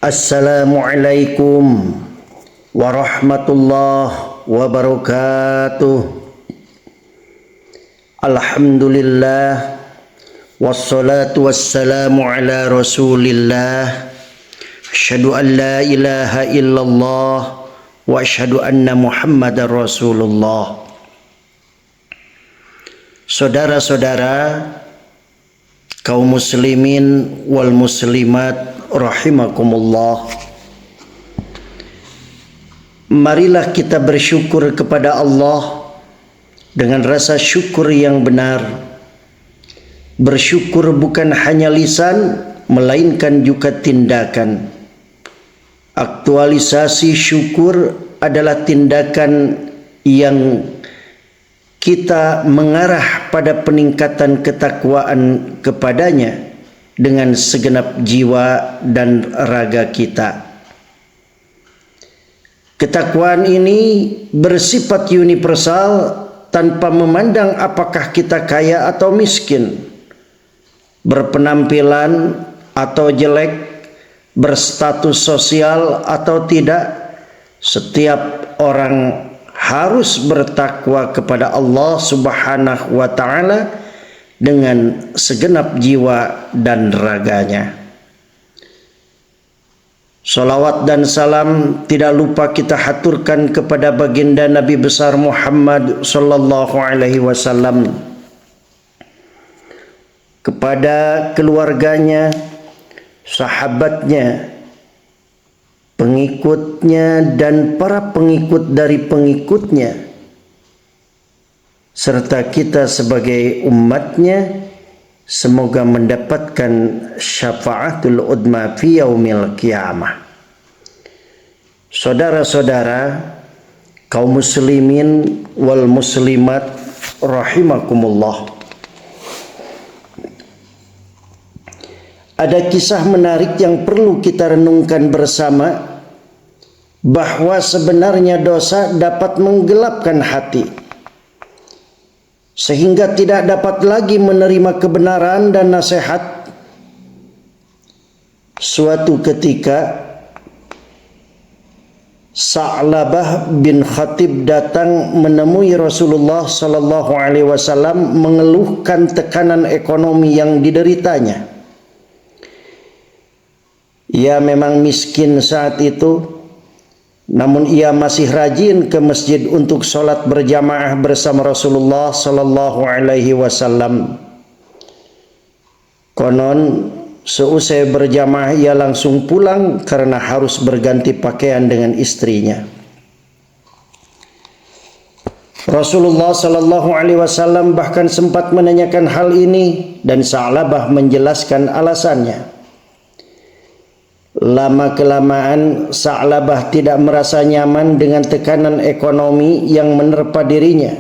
Assalamualaikum warahmatullahi wabarakatuh. Alhamdulillah wassalatu wassalamu ala rasulillah. Asyhadu an la ilaha illallah wa asyhadu anna muhammadar rasulullah. Saudara-saudara kaum muslimin wal muslimat rahimakumullah, marilah kita bersyukur kepada Allah dengan rasa syukur yang benar. Bersyukur bukan hanya lisan, melainkan juga tindakan. Aktualisasi syukur adalah tindakan yang kita mengarah pada peningkatan ketakwaan kepadanya dengan segenap jiwa dan raga kita. Ketakwaan ini bersifat universal tanpa memandang apakah kita kaya atau miskin, berpenampilan atau jelek, berstatus sosial atau tidak. Setiap orang harus bertakwa kepada Allah Subhanahu wa ta'ala dengan segenap jiwa dan raganya. Salawat dan salam tidak lupa kita haturkan kepada baginda Nabi besar Muhammad sallallahu alaihi wasallam, kepada keluarganya, sahabatnya, pengikutnya dan para pengikut dari pengikutnya, serta kita sebagai umatnya. Semoga mendapatkan syafaatul udma fi yaumil qiyamah. Saudara-saudara kaum muslimin wal muslimat rahimakumullah, ada kisah menarik yang perlu kita renungkan bersama, bahwa sebenarnya dosa dapat menggelapkan hati sehingga tidak dapat lagi menerima kebenaran dan nasihat. Suatu ketika Sa'labah bin Khatib datang menemui Rasulullah sallallahu alaihi wasallam mengeluhkan tekanan ekonomi yang dideritanya. Ia memang miskin saat itu, namun ia masih rajin ke masjid untuk sholat berjamaah bersama Rasulullah sallallahu alaihi wasallam. Konon seusai berjamaah ia langsung pulang karena harus berganti pakaian dengan istrinya. Rasulullah sallallahu alaihi wasallam bahkan sempat menanyakan hal ini dan Sa'labah menjelaskan alasannya. Lama-kelamaan Sa'labah tidak merasa nyaman dengan tekanan ekonomi yang menerpa dirinya.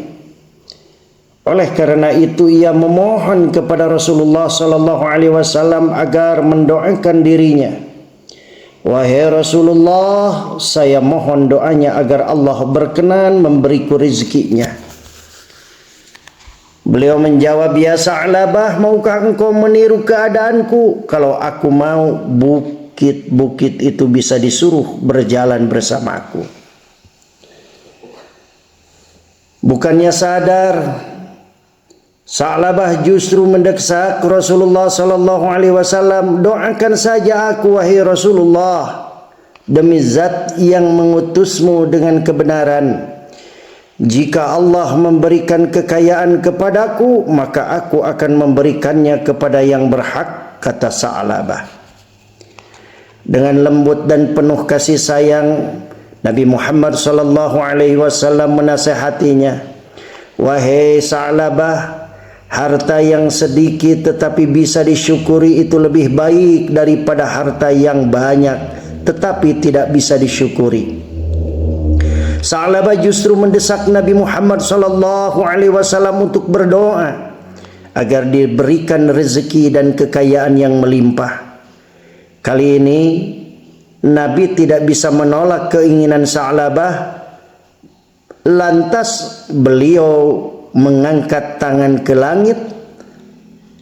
Oleh karena itu ia memohon kepada Rasulullah sallallahu alaihi wasallam agar mendoakan dirinya. Wahai Rasulullah, saya mohon doanya agar Allah berkenan memberiku rezekinya. Beliau menjawab, ya Sa'labah, maukah engkau meniru keadaanku? Kalau aku mau, bukit-bukit itu bisa disuruh berjalan bersamaku. Bukannya sadar, Sa'labah justru mendesak Rasulullah sallallahu alaihi wasallam, doakan saja aku wahai Rasulullah, demi zat yang mengutusmu dengan kebenaran. Jika Allah memberikan kekayaan kepadaku, maka aku akan memberikannya kepada yang berhak, kata Sa'labah. Dengan lembut dan penuh kasih sayang, Nabi Muhammad sallallahu alaihi wasallam menasihatinya, wahai Sa'labah, harta yang sedikit tetapi bisa disyukuri itu lebih baik daripada harta yang banyak tetapi tidak bisa disyukuri. Sa'labah justru mendesak Nabi Muhammad sallallahu alaihi wasallam untuk berdoa agar diberikan rezeki dan kekayaan yang melimpah. Kali ini Nabi tidak bisa menolak keinginan Sa'labah. Lantas beliau mengangkat tangan ke langit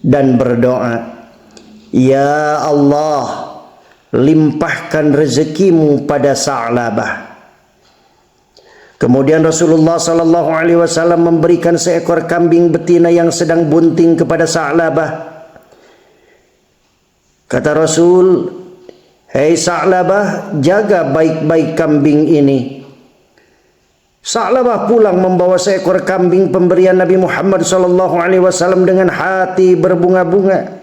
dan berdoa, ya Allah, limpahkan rezekimu pada Sa'labah. Kemudian Rasulullah sallallahu alaihi wasallam memberikan seekor kambing betina yang sedang bunting kepada Sa'labah. Kata Rasul, "Hei Sa'labah, jaga baik-baik kambing ini." Sa'labah pulang membawa seekor kambing pemberian Nabi Muhammad sallallahu alaihi wasallam dengan hati berbunga-bunga.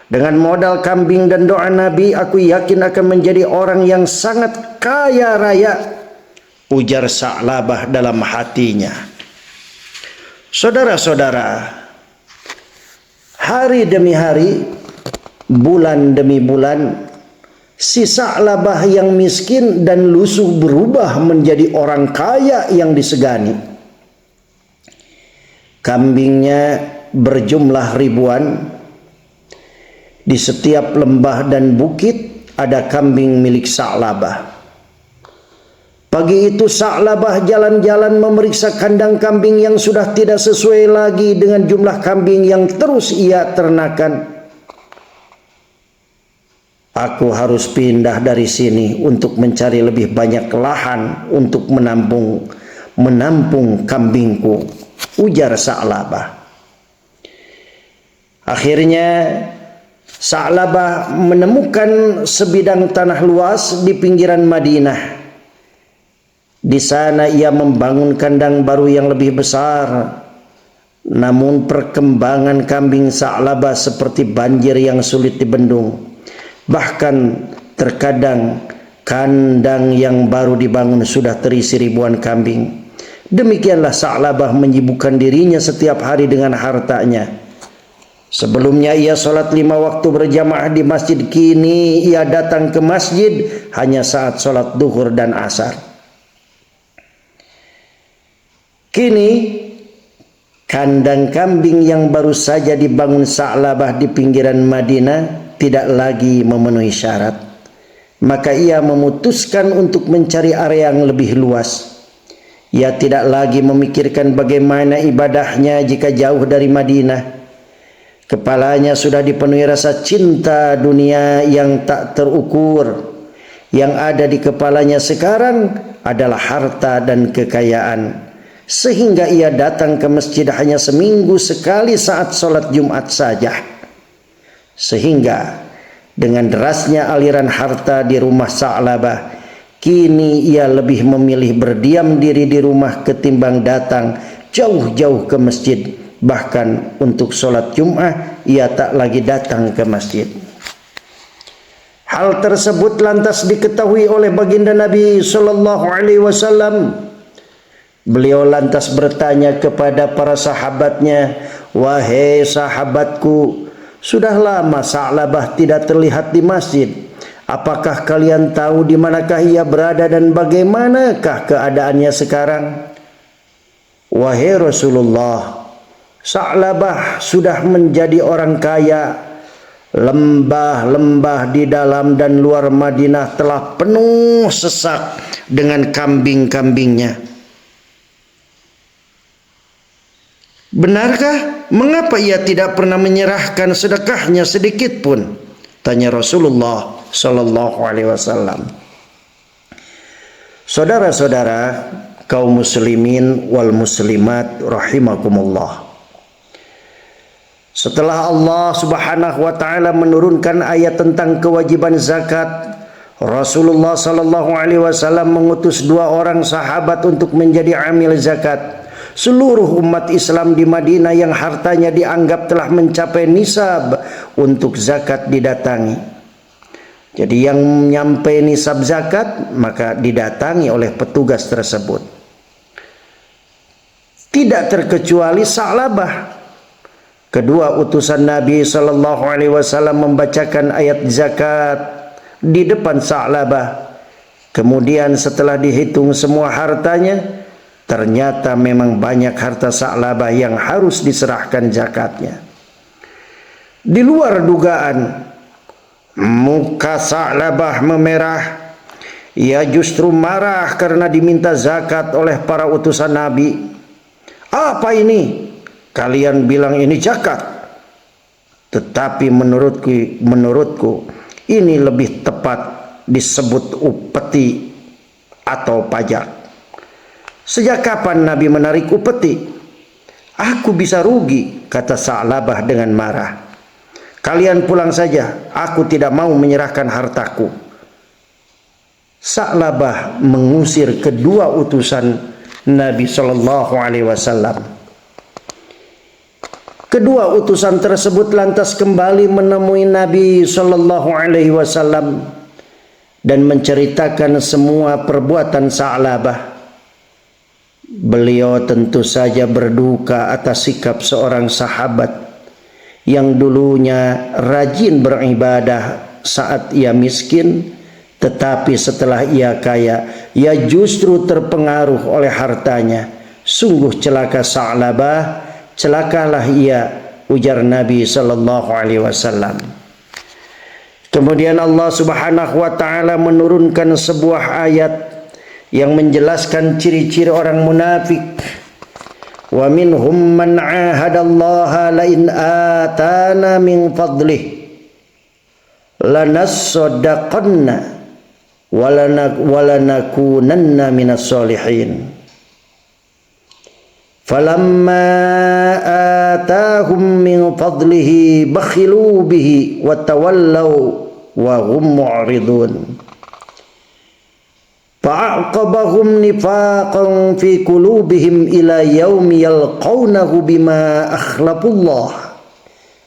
Dengan modal kambing dan doa Nabi, aku yakin akan menjadi orang yang sangat kaya raya, ujar Sa'labah dalam hatinya. Saudara-saudara, hari demi hari, bulan demi bulan, si Sa'labah yang miskin dan lusuh berubah menjadi orang kaya yang disegani. Kambingnya berjumlah ribuan. Di setiap lembah dan bukit ada kambing milik Sa'labah. Pagi itu Sa'labah jalan-jalan memeriksa kandang kambing yang sudah tidak sesuai lagi dengan jumlah kambing yang terus ia ternakan. Aku harus pindah dari sini untuk mencari lebih banyak lahan untuk menampung kambingku, ujar Sa'labah. Akhirnya Sa'labah menemukan sebidang tanah luas di pinggiran Madinah. Di sana ia membangun kandang baru yang lebih besar. Namun perkembangan kambing Sa'labah seperti banjir yang sulit dibendung. Bahkan terkadang kandang yang baru dibangun sudah terisi ribuan kambing. Demikianlah Sa'labah menyibukkan dirinya setiap hari dengan hartanya. Sebelumnya ia sholat 5 waktu berjamaah di masjid. Kini ia datang ke masjid hanya saat sholat duhur dan asar. Kini kandang kambing yang baru saja dibangun Sa'labah di pinggiran Madinah tidak lagi memenuhi syarat. Maka ia memutuskan untuk mencari area yang lebih luas. Ia tidak lagi memikirkan bagaimana ibadahnya jika jauh dari Madinah. Kepalanya sudah dipenuhi rasa cinta dunia yang tak terukur. Yang ada di kepalanya sekarang adalah harta dan kekayaan. Sehingga ia datang ke masjid hanya seminggu sekali saat sholat Jumat saja. Sehingga dengan derasnya aliran harta di rumah Sa'labah, kini ia lebih memilih berdiam diri di rumah ketimbang datang jauh-jauh ke masjid. Bahkan untuk sholat Jum'ah ia tak lagi datang ke masjid. Hal tersebut lantas diketahui oleh baginda Nabi sallallahu alaihi wasallam. Beliau lantas bertanya kepada para sahabatnya, "Wahai sahabatku, sudah lama Sa'labah tidak terlihat di masjid. Apakah kalian tahu di manakah ia berada dan bagaimanakah keadaannya sekarang?" "Wahai Rasulullah, Sa'labah sudah menjadi orang kaya. Lembah-lembah di dalam dan luar Madinah telah penuh sesak dengan kambing-kambingnya." "Benarkah? Mengapa ia tidak pernah menyerahkan sedekahnya sedikit pun?" tanya Rasulullah sallallahu alaihi wasallam. Saudara-saudara kaum muslimin wal muslimat rahimakumullah. Setelah Allah Subhanahu wa taala menurunkan ayat tentang kewajiban zakat, Rasulullah sallallahu alaihi wasallam mengutus 2 orang sahabat untuk menjadi amil zakat. Seluruh umat Islam di Madinah yang hartanya dianggap telah mencapai nisab untuk zakat didatangi. Jadi yang nyampe nisab zakat maka didatangi oleh petugas tersebut. Tidak terkecuali Sa'labah. Kedua utusan Nabi sallallahu alaihi wasallam membacakan ayat zakat di depan Sa'labah. Kemudian setelah dihitung semua hartanya, ternyata memang banyak harta Sa'labah yang harus diserahkan zakatnya. Di luar dugaan, muka Sa'labah memerah. Ia justru marah karena diminta zakat oleh para utusan Nabi. "Apa ini? Kalian bilang ini zakat. Tetapi menurutku Ini lebih tepat disebut upeti atau pajak. Sejak kapan Nabi menarik upeti? Aku bisa rugi, kata Sa'labah dengan marah. Kalian pulang saja, aku tidak mau menyerahkan hartaku. Sa'labah mengusir kedua utusan Nabi Shallallahu Alaihi Wasallam. Kedua utusan tersebut lantas kembali menemui Nabi Shallallahu Alaihi Wasallam dan menceritakan semua perbuatan Sa'labah. Beliau tentu saja berduka atas sikap seorang sahabat yang dulunya rajin beribadah saat ia miskin, tetapi setelah ia kaya, ia justru terpengaruh oleh hartanya. Sungguh celaka Sa'labah, celakalah ia, ujar Nabi sallallahu alaihi wasallam. Kemudian Allah Subhanahu wa taala menurunkan sebuah ayat yang menjelaskan ciri-ciri orang munafik. Wa minhum man 'ahadallaha la in atana min fadlih lanasaddaqanna walanakunanna minas solihin. Falamma atahum min fadlihi bakhilu bihi wa tawallaw wa hum mu'ridun. Fa'aqabahum nifaqan fi qulubihim ila yaumi yalqawnahu bima akhlafullah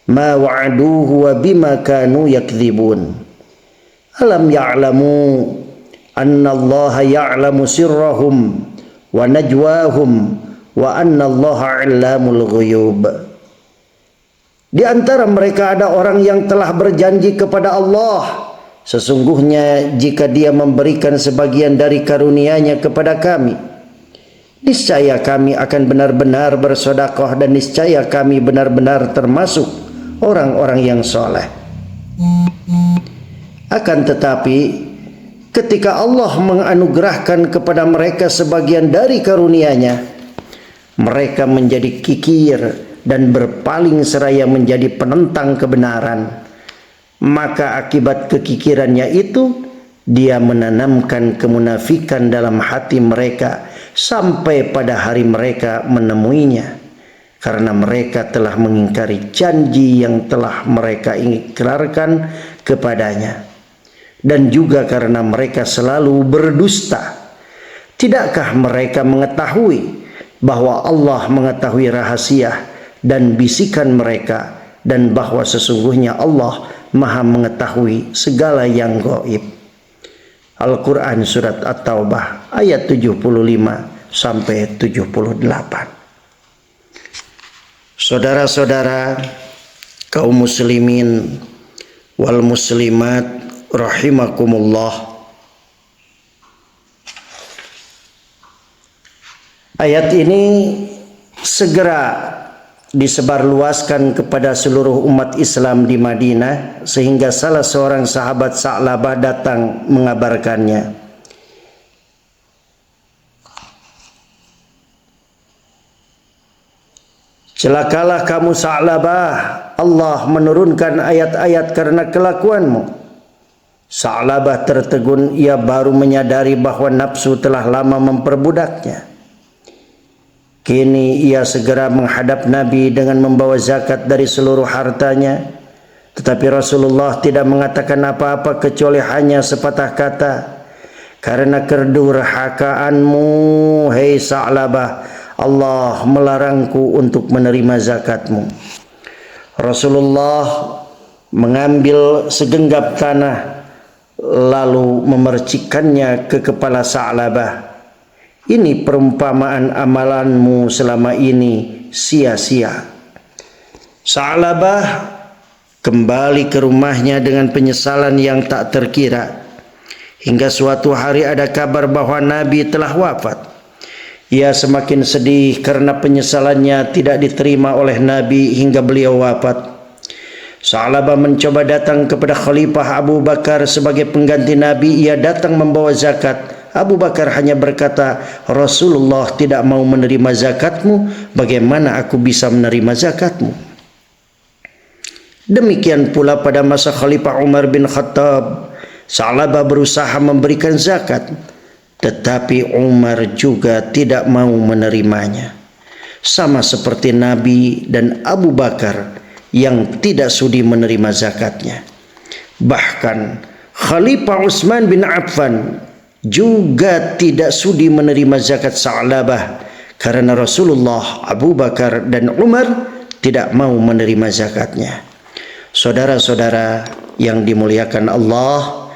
ma wa'aduhu wa bima kanu yakdzibun. Alam ya'lamu anna Allah ya'lamu sirrahum wa najwahum wa anna Allah 'allamul ghuyub. Di antara mereka ada orang yang telah berjanji kepada Allah, sesungguhnya jika dia memberikan sebagian dari karunia-Nya kepada kami, niscaya kami akan benar-benar bersedekah dan niscaya kami benar-benar termasuk orang-orang yang soleh. Akan tetapi ketika Allah menganugerahkan kepada mereka sebagian dari karunia-Nya, mereka menjadi kikir dan berpaling seraya menjadi penentang kebenaran. Maka akibat kekikirannya itu, dia menanamkan kemunafikan dalam hati mereka sampai pada hari mereka menemuinya, karena mereka telah mengingkari janji yang telah mereka ikrarkan kepadanya, dan juga karena mereka selalu berdusta. Tidakkah mereka mengetahui bahwa Allah mengetahui rahasia dan bisikan mereka, dan bahwa sesungguhnya Allah Maha mengetahui segala yang gaib. Al-Quran Surat At-Taubah ayat 75 sampai 78. Saudara-saudara kaum muslimin wal muslimat rahimakumullah, ayat ini segera disebarluaskan kepada seluruh umat Islam di Madinah, sehingga salah seorang sahabat Sa'labah datang mengabarkannya. Celakalah kamu Sa'labah, Allah menurunkan ayat-ayat karena kelakuanmu. Sa'labah tertegun, ia baru menyadari bahwa nafsu telah lama memperbudaknya. Kini ia segera menghadap Nabi dengan membawa zakat dari seluruh hartanya. Tetapi Rasulullah tidak mengatakan apa-apa kecuali hanya sepatah kata, "Karena kedurhakaanmu, hei Sa'labah, Allah melarangku untuk menerima zakatmu." Rasulullah mengambil segenggam tanah lalu memercikannya ke kepala Sa'labah. Ini perumpamaan amalanmu selama ini sia-sia. Sa'labah kembali ke rumahnya dengan penyesalan yang tak terkira. Hingga suatu hari ada kabar bahwa Nabi telah wafat. Ia semakin sedih karena penyesalannya tidak diterima oleh Nabi hingga beliau wafat. Sa'labah mencoba datang kepada Khalifah Abu Bakar sebagai pengganti Nabi. Ia datang membawa zakat. Abu Bakar hanya berkata, "Rasulullah tidak mau menerima zakatmu, bagaimana aku bisa menerima zakatmu?" Demikian pula pada masa Khalifah Umar bin Khattab, Sa'labah berusaha memberikan zakat, tetapi Umar juga tidak mau menerimanya. Sama seperti Nabi dan Abu Bakar yang tidak sudi menerima zakatnya. Bahkan Khalifah Utsman bin Affan juga tidak sudi menerima zakat Sa'labah karena Rasulullah, Abu Bakar dan Umar tidak mau menerima zakatnya. Saudara-saudara yang dimuliakan Allah,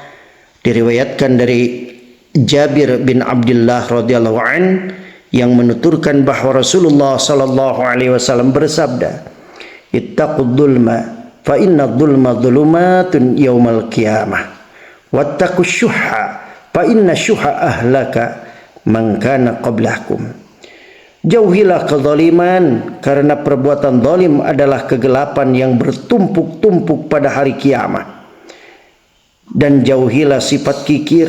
diriwayatkan dari Jabir bin Abdullah radhiyallahu an yang menuturkan bahwa Rasulullah sallallahu alaihi wasallam bersabda, "Ittaqud dzulma fa inna dzulma dzulumatun yaumal qiyamah. Wattaqus syuhha fa inna syuhha ahlaka man kana qablakum." Jauhilah kezaliman, karena perbuatan zalim adalah kegelapan yang bertumpuk-tumpuk pada hari kiamat. Dan jauhilah sifat kikir,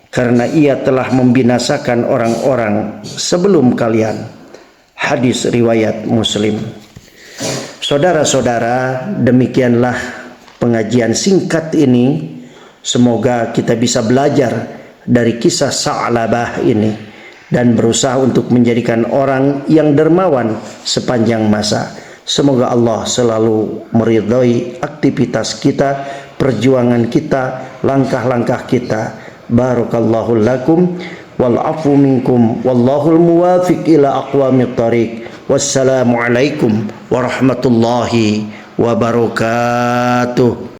karena ia telah membinasakan orang-orang sebelum kalian. Hadis riwayat Muslim. Saudara-saudara, demikianlah pengajian singkat ini. Semoga kita bisa belajar dari kisah Sa'labah ini dan berusaha untuk menjadikan orang yang dermawan sepanjang masa. Semoga Allah selalu meridhai aktivitas kita, perjuangan kita, langkah-langkah kita. Barakallahu lakum wal afu minkum wallahul muwafiq ila aqwamit thariq. Wassalamu alaikum warahmatullahi wabarakatuh.